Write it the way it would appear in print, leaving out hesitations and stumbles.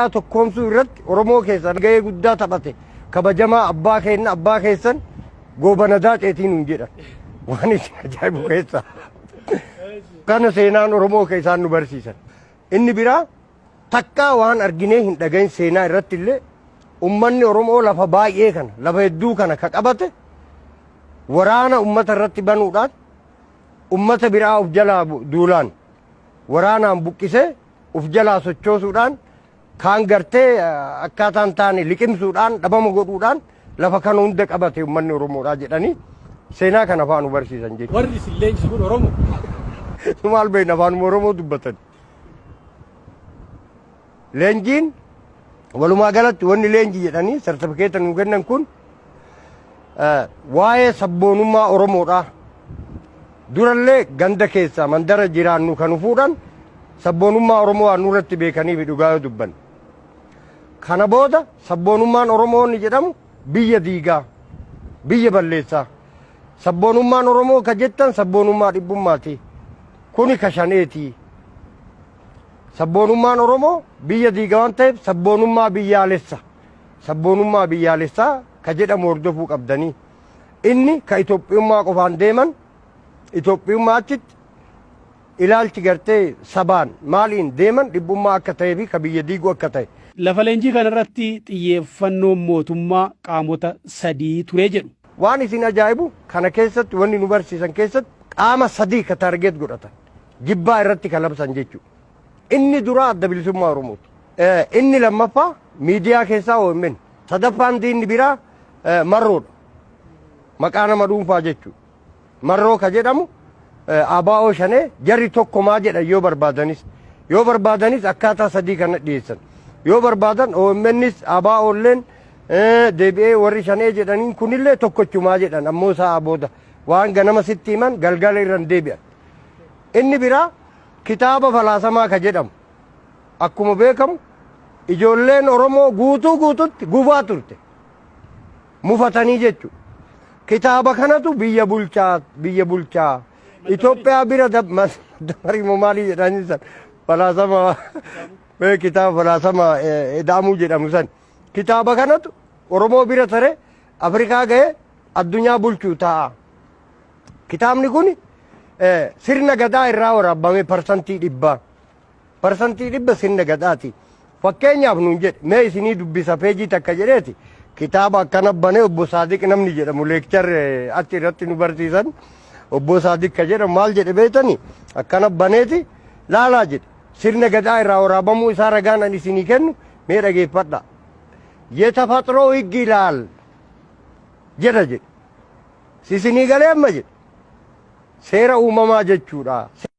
tokkoomsuu irratti Oromoo keessan gahee guddaa taphate kabajamaa abbaa keessan goobanadaa ceetiin hin jedhan waan isin ajaa'ibu keessa kana seenaan Oromoo keessaan nu barsiisan inni biraa takkaa waan arginee hin dhagahin seenaa irratti illee ummanni Oromoo lafa baay'ee kana lafa hedduu kana ka qabate waraana ummata irratti banuudhaan ummata biraa of jalaa duulaan waraanaan buqqisee of jalaa sochoosuudhaan kaan gartee akkaataan taane liqimsuudhaan dhabama godhuudhaan lafa kana hunda qabate ummanni Oromoodhaa jedhanii seenaa kana afaan barsiisan jechuudha. Warri isin leenjii kun Oromoo. Maal beekna afaan Oromoo dubbatan. Leenjiin walumaa galatti wanni leenjii jedhanii sartifikeeta nu kennan kun waa'ee sabboonummaa Oromoodhaa. Durallee ganda keessa mandara jiraannu kan fuudhan sabboonummaa Oromoo nurratti beekanii fi dhugaa dubban. Kana booda sabboonummaan Oromoo ni jedhamu biyya diigaa, biyya balleessaa. Sabboonummaan Oromoo ka jettan sabboonummaa dhibbummaati. Kuni kashaneeti. Sabboonummaan Oromoo biyya diigaa waan ta'eef sabboonummaa biyyaalessa. Sabboonummaa biyyaalessaa ka jedhamu hordofuu qabdanii. Inni ka Itoophiyummaa qofaan deeman Itoophiyummaa achitti ilaalchi gartee sabaan maaliin deeman dhibbummaa akka ta'ee fi ka biyya diiguu akka ta'e. Lafa leenjii kanarratti xiyyeeffannoon mootummaa qaamota sadii ture jedhu. Waan isin ajaa'ibu kana keessatti wanni nu barsiisan keessatti qaama sadii ka targeet godhatan jibbaa irratti ka labsan jechuudha. Inni duraa adda bilisummaa Oromooti. Inni lammaffaa miidiyaa keessaa OMN. Sadaffaan diinni biraa marroodha. Maqaa nama dhuunfaa jechuudha. Marroo ka jedhamu ABO shanee jarri tokkomaa jedhan yoo barbaadanis akkaataa sadii kana dhiyeessan. Yoo barbaadan OMNs ABOlleen deebi'ee warri shanee jedhaniin kunillee tokkochumaa jedhan ammoo isaa booda waan ganama sitti himan galgala irran deebi'an. Inni biraa kitaaba falaasamaa ka jedhamu akkuma beekamu ijoolleen Oromoo guututti gubaa turte mufatanii jechuudha. Kitaaba kanatu biyya bulchaa Itoophiyaa bira damarimo maalii jedhanii san falaasama kitaaba falaasama eda'amuu jedhamu san kitaaba kanatu Oromoo bira tare Afrikaa ga'ee addunyaa bulchuu ta'a. Kitaabni kun sirna gadaa irraa waraabame parsantii dhibba sirna gadaati. Fakkeenyaaf nuun jedhe mee isinii dubbisa peejii takka jedheeti kitaaba akkana banee obbo Saadiq namni jedhamu leekchar achi irratti nu barsiisan obbo Saadiq ka jedhamu maal jedhe beetani akkana baneeti laalaa jedhe sirna gadaa irraa waraabamuu isaa ragaan ani isinii kennu mee dhageeffadha. የተፈጥሮ ሕግ ይላል jedha jedhe isinii galee amma jedhe seera uumamaa jechuudha.